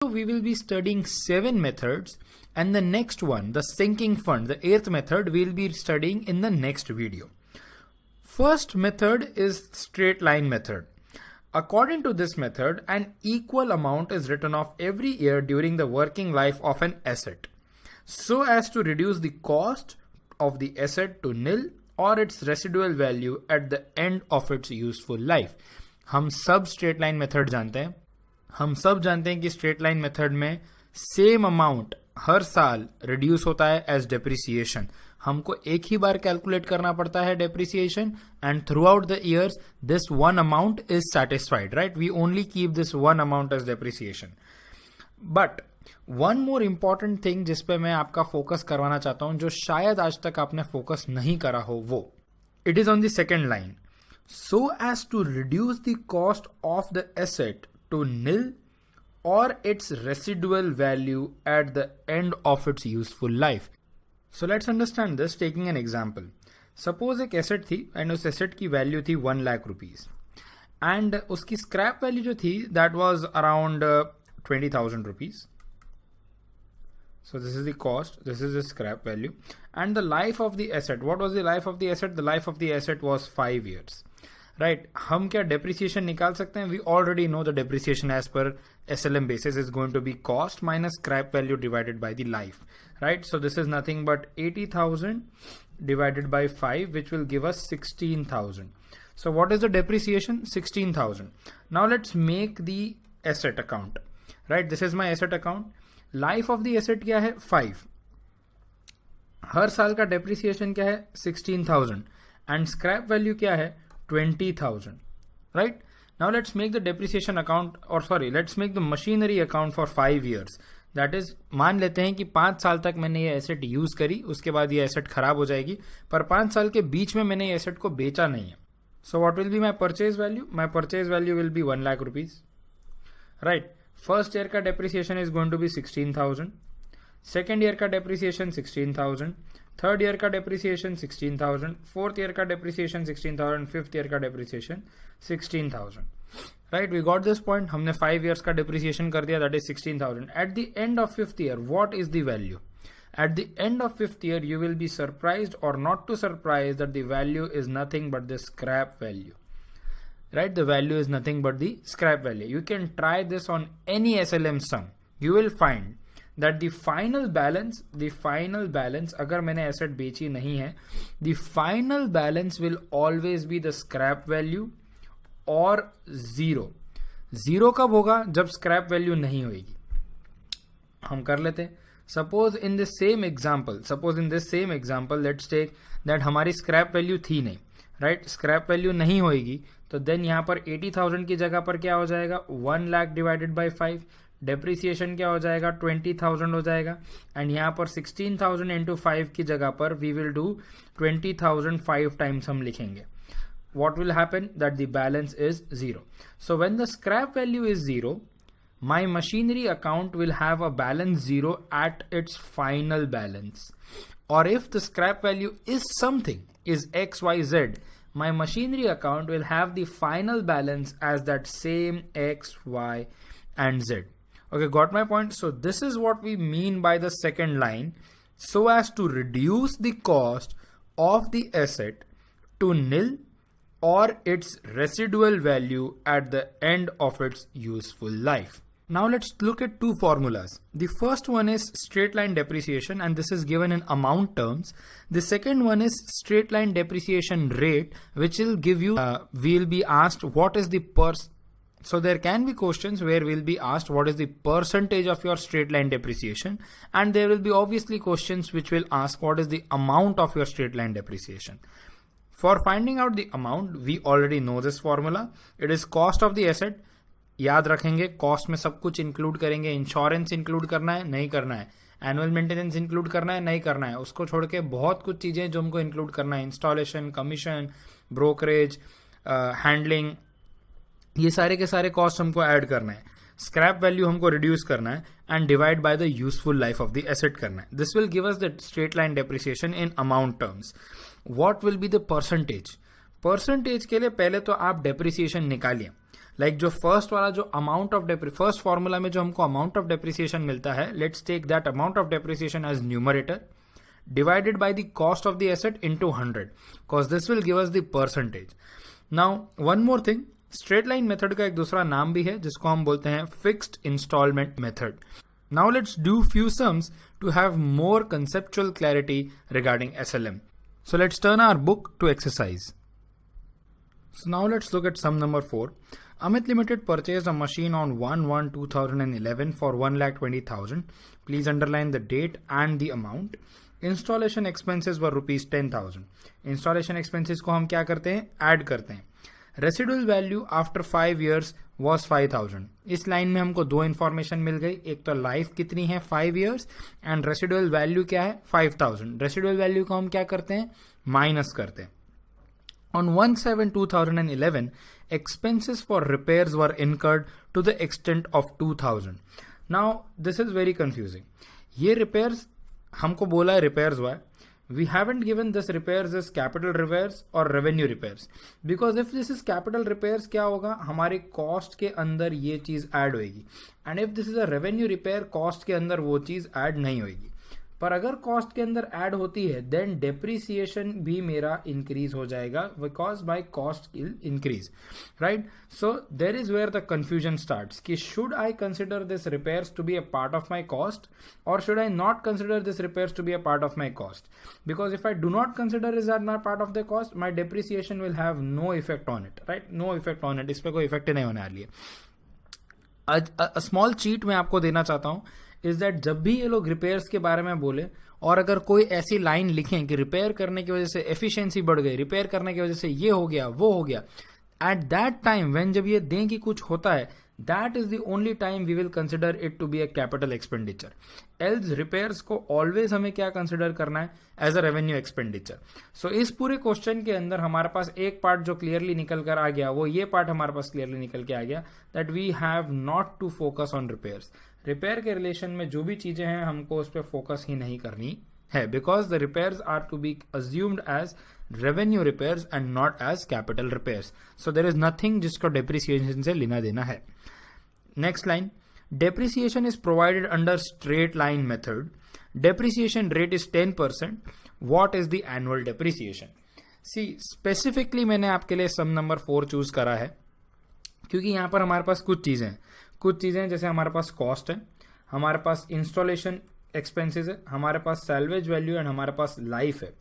So we will be studying 7 methods, and the next one, the sinking fund, the 8th method, we will be studying in the next video. First method is straight line method. According to this method, an equal amount is written off every year during the working life of an asset, so as to reduce the cost of the asset to nil or its residual value at the end of its useful life. हम सब straight line method जानते हैं. हम सब जानते हैं कि straight line method में सेम अमाउंट हर साल रिड्यूस होता है एज डेप्रिसिएशन. हमको एक ही बार कैलकुलेट करना पड़ता है depreciation, and throughout the years this one amount is satisfied, right? We only keep this one amount as depreciation. But one more important thing जिस पे मैं आपका फोकस करवाना चाहता हूं, जो शायद आज तक आपने फोकस नहीं करा हो, वो it is on the second line. So as to reduce the cost of the asset to nil or its residual value at the end of its useful life. So let's understand this taking an example. Suppose एक asset थी and उस asset की value थी 1 lakh rupees and उसकी scrap value जो थी that was around 20,000 rupees. So this is the cost, this is the scrap value, and the life of the asset. What was the life of the asset? The life of the asset was 5 years. Right? हम क्या depreciation निकाल सकते हैं? We already know the depreciation as per SLM basis is going to be cost minus scrap value divided by the life. Right? So this is nothing but 80,000 divided by 5, which will give us 16,000. So what is the depreciation? 16,000. Now let's make the asset account. Right? This is my asset account. Life of the asset क्या है? 5. हर साल का depreciation क्या है? 16,000. And scrap value क्या है? 20,000. Right? Now let's make the depreciation account, or sorry, let's make the machinery account for 5 years. That is, मान लेते हैं कि 5 साल तक मैंने ये एसेट यूज करी, उसके बाद ये एसेट खराब हो जाएगी, पर 5 साल के बीच में मैंने ये एसेट को बेचा नहीं है. So what will be my purchase value? My purchase value will be 1 lakh rupees. Right? First year का depreciation is going to be 16,000. Second year का depreciation 16,000. Third year का depreciation 16,000. Fourth year का depreciation 16,000. Fifth year का depreciation 16,000. Right? We got this point. हमने 5 years का depreciation कर दिया, that is 16,000. At the end of 5th year, what is the value? At the end of 5th year, you will be surprised or not too surprised that the value is nothing but the scrap value. Right? The value is nothing but the scrap value. You can try this on any SLM sum. You will find that the final balance, अगर मैंने asset बेची नहीं है, the final balance will always be the scrap value or zero. Zero कब होगा? जब scrap value नहीं होगी. हम कर लेते हैं. Suppose in this same example, let's take that हमारी scrap value थी नहीं. राइट? स्क्रैप वैल्यू नहीं होगी, तो देन यहाँ पर 80,000 की जगह पर क्या हो जाएगा? 1 लाख डिवाइडेड बाय 5. डेप्रिसिएशन क्या हो जाएगा? 20,000 हो जाएगा. एंड यहाँ पर 16,000 इंटू 5 की जगह पर वी विल डू 20,000 5 टाइम्स हम लिखेंगे. what will happen? That the balance is 0. So when the scrap value is 0, my machinery account will have a balance 0 at its final balance. Or if the scrap value is something, is XYZ, my machinery account will have the final balance as that same X, Y, and Z. Okay, got my point? So this is what we mean by the second line, so as to reduce the cost of the asset to nil or its residual value at the end of its useful life. Now let's look at two formulas. The first one is straight line depreciation, and this is given in amount terms. The second one is straight line depreciation rate, which will give you, we'll be asked what is the so there can be questions where we'll be asked what is the percentage of your straight line depreciation, and there will be obviously questions which will ask what is the amount of your straight line depreciation. For finding out the amount, we already know this formula. It is cost of the asset. याद रखेंगे, cost में सब कुछ include करेंगे. Insurance include करना है, नहीं करना है. एनुअल मेंटेनेंस इंक्लूड करना है, नहीं करना है. उसको छोड़ के बहुत कुछ चीजें जो हमको इंक्लूड करना है, इंस्टॉलेशन, कमीशन, ब्रोकरेज, हैंडलिंग, ये सारे के सारे कॉस्ट हमको ऐड करना है. स्क्रैप वैल्यू हमको रिड्यूस करना है and divide by the useful life of the asset करना है. This will give us the straight line depreciation in amount terms. What will be the percentage? Percentage के लिए पहले तो आप डेप्रिसिएशन निकालिए. लाइक जो फर्स्ट वाला जो अमाउंट ऑफ फर्स्ट फॉर्मूला में जो हमको अमाउंट ऑफ डेप्रिसिएशन मिलता है, let's take that amount of depreciation as numerator divided by the cost of the asset into 100, because this will give us the percentage. Now one more thing, straight line method का एक दूसरा नाम भी है जिसको हम बोलते हैं fixed installment method. Now let's do few sums to have more conceptual clarity regarding SLM. So let's turn our book to exercise. So now let's look at sum number 4. Amit Limited purchased a machine on 1/1/2011 for 1,20,000. Please underline the date and the amount. Installation expenses were rupees 10,000. Installation expenses को हम क्या करते हैं, add करते हैं. Residual value after 5 years was 5,000. इस line में हमको दो इंफॉर्मेशन मिल गई, एक तो लाइफ कितनी है 5 years एंड रेसिडुअल वैल्यू क्या है 5,000. रेसिडुअल वैल्यू को हम क्या करते हैं, माइनस करते हैं. On 1/7/2011, expenses for repairs were incurred to the extent of 2,000. Now this is very confusing. ये repairs हमको बोला है repairs हुआ है. We haven't given this repairs as capital repairs or revenue repairs, because if this is capital repairs क्या होगा, हमारे cost के अंदर ये चीज ऐड होगी, and if this is a revenue repair cost के अंदर वो चीज ऐड नहीं होगी. पर अगर कॉस्ट के अंदर ऐड होती है देन डेप्रिसिएशन भी मेरा इंक्रीज हो जाएगा, because my cost will increase, right. So there is where the confusion starts कि should I consider this repairs to be a part of my cost और should I not consider this repairs to be a part of my cost. Because if I do not consider is are not part of the cost, my depreciation will have no effect on it, right, no effect on it. इस पर कोई effect नहीं होने वाली है. Small cheat मैं आपको देना चाहता हूं इज दैट जब भी ये लोग रिपेयर्स के बारे में बोले और अगर कोई ऐसी लाइन लिखें कि रिपेयर करने की वजह से एफिशिएंसी बढ़ गई, रिपेयर करने की वजह से ये हो गया वो हो गया, एट दैट टाइम व्हेन जब ये दें कि कुछ होता है, that is the only time we will consider it to be a capital expenditure. Else repairs को ऑलवेज हमें क्या कंसिडर करना है, as a revenue expenditure. So इस पूरे क्वेश्चन के अंदर हमारे पास एक पार्ट जो क्लियरली निकल कर आ गया, वो ये पार्ट हमारे पास क्लियरली निकल के आ गया that we have not to focus on repairs. Repair के रिलेशन में जो भी चीजें हैं हमको उस पर फोकस ही नहीं करनी है, because the repairs are to be assumed as revenue repairs and not as capital repairs. So there is nothing जिसको डेप्रिसिएशन से लेना देना है. Next line, depreciation is provided under straight line method. Depreciation rate is 10%. What is the annual depreciation? See, specifically मैंने आपके लिए सम number 4 choose करा है क्योंकि यहाँ पर हमारे पास कुछ चीजें जैसे हमारे पास कॉस्ट है, हमारे पास इंस्टॉलेशन एक्सपेंसेस है, हमारे पास सैल्वेज वैल्यू एंड हमारे पास लाइफ है.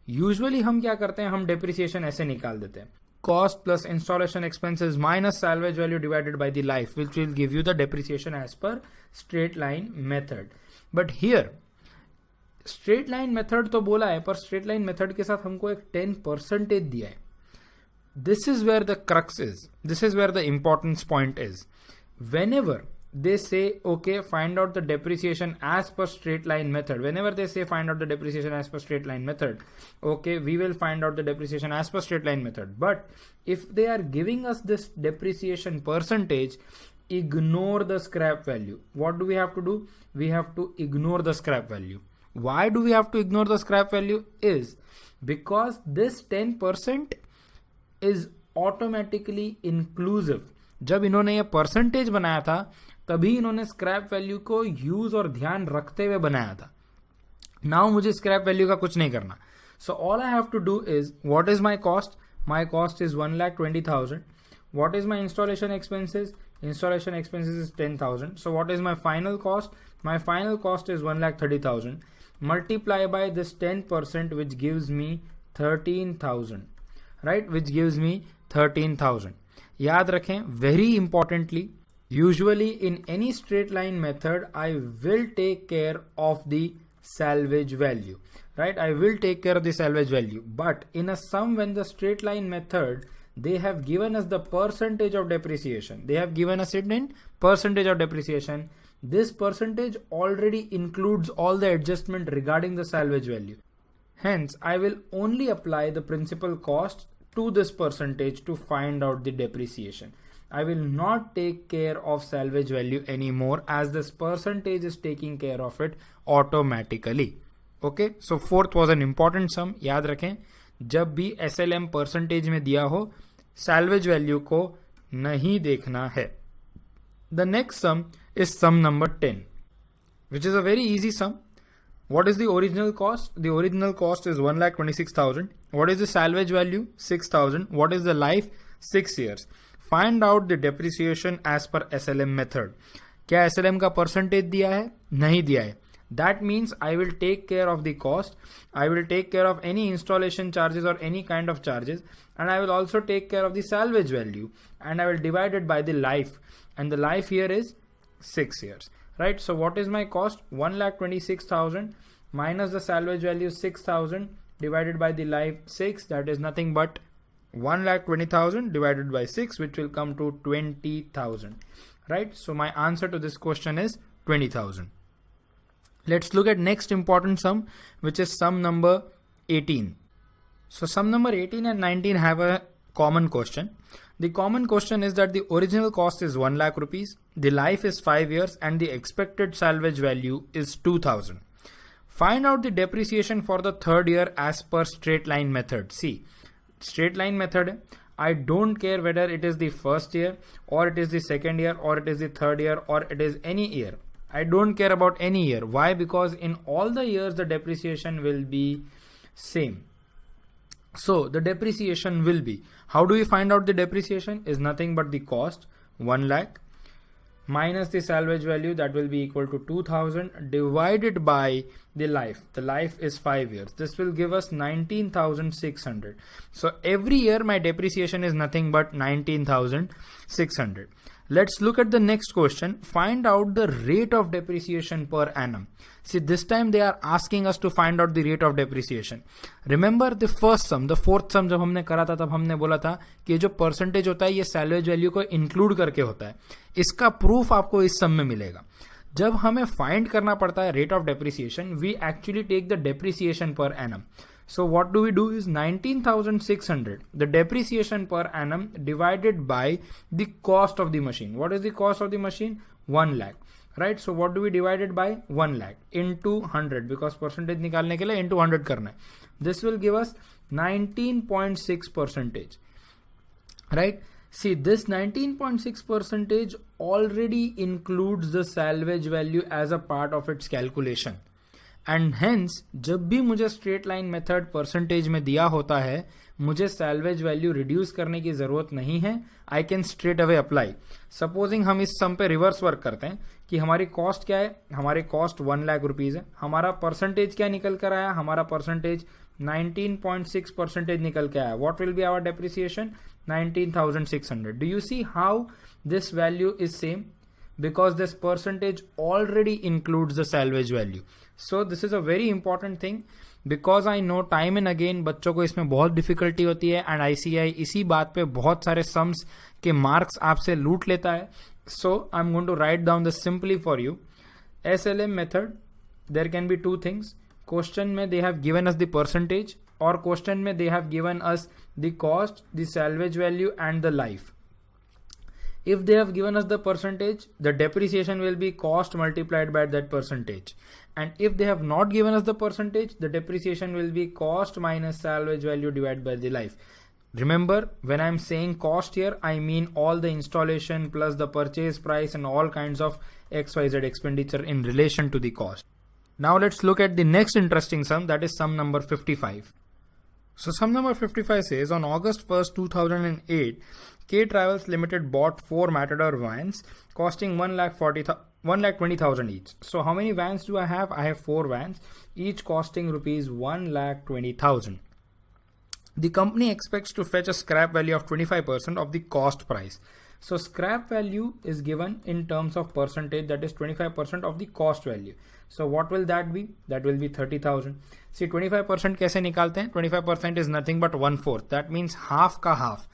यूजुअली हम क्या करते हैं, हम डेप्रिसिएशन ऐसे निकाल देते हैं, cost plus installation expenses minus salvage value divided by the life, which will give you the depreciation as per straight line method. But here straight line method तो बोला है, पर straight line method के साथ हमको एक 10% दिया है. This is where the crux is. This is where the importance point is. Whenever they say, okay, find out the depreciation as per straight line method. Whenever they say find out the depreciation as per straight line method, okay, we will find out the depreciation as per straight line method. But if they are giving us this depreciation percentage, ignore the scrap value. What do we have to do? We have to ignore the scrap value. Why do we have to ignore the scrap value? Is because this 10% is automatically inclusive. जब इन्होंने ये percentage बनाया था तभी इन्होंने scrap value को use और ध्यान रखते हुए बनाया था. नाउ मुझे स्क्रैप वैल्यू का कुछ नहीं करना. So all I have to do is, what is my cost? My cost is 1,20,000. What is my installation expenses? Installation expenses is 10,000. So what is my final cost? My final cost is 1,30,000. Multiply by this 10% which gives me 13,000, right? Which gives me 13,000. याद रखें, very importantly, usually in any straight line method I will take care of the salvage value, right? I will take care of the salvage value. But in a sum, when the straight line method, they have given us the percentage of depreciation, they have given us it in percentage of depreciation. This percentage already includes all the adjustment regarding the salvage value. Hence I will only apply the principal cost to this percentage to find out the depreciation. I will not take care of salvage value anymore as this percentage is taking care of it automatically. Okay, so fourth was an important sum. याद रखें, जब भी SLM percentage में दिया हो, salvage value को नहीं देखना है. The next sum is sum number 10, which is a very easy sum. What is the original cost? The original cost is 1,26,000. What is the salvage value? 6,000. What is the life? 6 years. Find out the depreciation as per SLM method. क्या SLM का percentage दिया है? नहीं दिया है. That means I will take care of the cost. I will take care of any installation charges or any kind of charges, and I will also take care of the salvage value, and I will divide it by the life, and the life here is 6 years. Right? So what is my cost? 1,26,000 minus the salvage value 6,000 divided by the life 6. That is nothing but 1,20,000 divided by 6, which will come to 20,000. Right? So my answer to this question is 20,000. Let's look at next important sum, which is sum number 18. So sum number 18 and 19 have a common question. The common question is that the original cost is 1 lakh rupees, the life is 5 years, and the expected salvage value is 2,000. Find out the depreciation for the third year as per straight line method. See, straight line method, I don't care whether it is the first year or it is the second year or it is the third year or it is any year. I don't care about any year. Why? Because in all the years the depreciation will be same. So the depreciation will be, how do we find out the depreciation? Is nothing but the cost 1 lakh minus the salvage value, that will be equal to 2,000 divided by the life. The life is 5 years. This will give us 19,600. So every year my depreciation is nothing but 19,600. Let's look at the next question. Find out the rate of depreciation per annum. See, this time they are asking us to find out the rate of depreciation. Remember the first sum, the fourth sum जब हमने करा था तब हमने बोला था कि जो परसेंटेज होता है ये सैलवेज वैल्यू को इंक्लूड करके होता है. इसका प्रूफ आपको इस सम में मिलेगा. जब हमें फाइंड करना पड़ता है rate of depreciation, we actually take the depreciation per annum. So what do we do is 19,600, the depreciation per annum divided by the cost of the machine. What is the cost of the machine? 1 lakh. Right? So what do we divide it by? 1 lakh into 100, because percentage निकालने के लिए into 100 करना है. This will give us 19.6%. Right? See, this 19.6% already includes the salvage value as a part of its calculation. And hence जब भी मुझे straight line method percentage में दिया होता है, मुझे सैलवेज वैल्यू रिड्यूस करने की जरूरत नहीं है. I can straight away apply. Supposing हम इस सम पे रिवर्स वर्क करते हैं कि हमारी कॉस्ट क्या है. हमारी कॉस्ट 1 लाख रुपीज है. हमारा परसेंटेज क्या निकल कर आया? हमारा परसेंटेज 19.6% निकल के आया. What will be our depreciation? 19,600. Do you see how this value is same? Because this percentage already includes the salvage value. So this is a very important thing, because I know time and again बच्चों को इसमें बहुत difficulty होती है, and ICI इसी बात पे बहुत सारे सम्स के मार्क्स आपसे लूट लेता है. So I'm going to write down this simply for you. SLM method, there can be two things. Question में they have given us the percentage, और question में they have given us the cost, the salvage value and the life. If they have given us the percentage, the depreciation will be cost multiplied by that percentage. And if they have not given us the percentage, the depreciation will be cost minus salvage value divided by the life. Remember, when I'm saying cost here, I mean all the installation plus the purchase price and all kinds of XYZ expenditure in relation to the cost. Now let's look at the next interesting sum, that is sum number 55. So sum number 55 says, on August 1st, 2008, K Travels Limited bought 4 Matador vans costing 1,20,000 each. So how many vans do I have? I have 4 vans, each costing rupees 1,20,000. The company expects to fetch a scrap value of 25% of the cost price. So scrap value is given in terms of percentage, that is 25% of the cost value. So what will that be? That will be 30,000. See, 25% कैसे निकालते हैं? 25% is nothing but 1/4. That means half का half.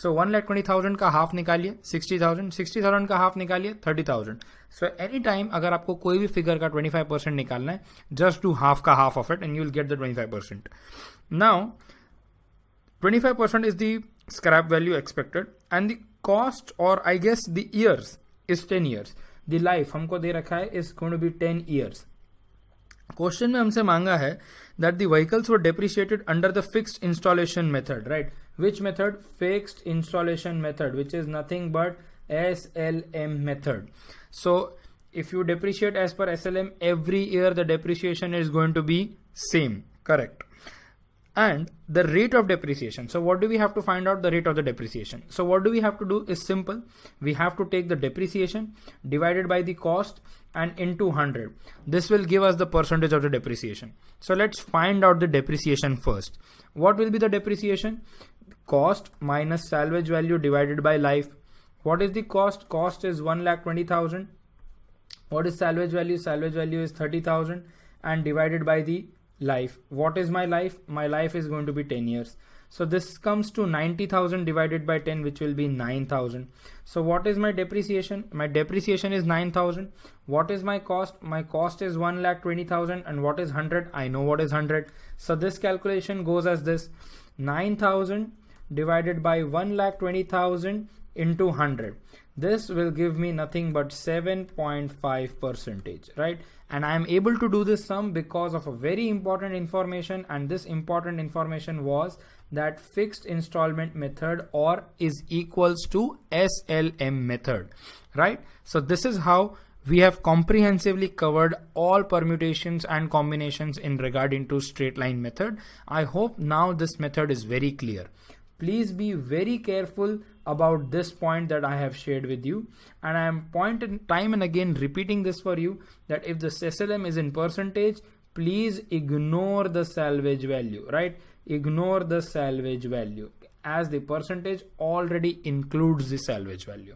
So 1,20,000 का half निकालिए 60,000, 60,000 का half निकालिए 30,000. So anytime अगर आपको कोई भी फिगर का 25% निकालना है, just do half का half of it and you will get the 25%. Now 25% is the scrap value expected, and the cost, or I guess the years, is 10 years. The life हमको दे रखा है is going to be 10 years. Question में हमसे मांगा है that the vehicles were depreciated under the fixed installation method, right? Which method? Fixed installation method, which is nothing but SLM method. So if you depreciate as per SLM, every year the depreciation is going to be same, correct? And the rate of depreciation. So what do we have to find out? The rate of the depreciation. So what do we have to do is simple. We have to take the depreciation divided by the cost and into 100. This will give us the percentage of the depreciation. So let's find out the depreciation first. What will be the depreciation? Cost minus salvage value divided by life. What is the cost? Cost is 1,20,000. What is salvage value? Salvage value is 30,000 and divided by the life. What is my life? My life is going to be 10 years. So this comes to 90,000 divided by 10, which will be 9,000. So what is my depreciation? My depreciation is 9,000. What is my cost? My cost is 1,20,000. And what is 100? I know what is 100. So this calculation goes as this: 9,000 divided by 1,20,000 into 100. This will give me nothing but 7.5%, right? And I am able to do this sum because of a very important information, and this important information was that fixed installment method or is equals to SLM method, right? So this is how we have comprehensively covered all permutations and combinations in regard into straight line method. I hope now this method is very clear. Please be very careful about this point that I have shared with you, and I am time and again repeating this for you, that if the SLM is in percentage, please ignore the salvage value, right? Ignore the salvage value, as the percentage already includes the salvage value.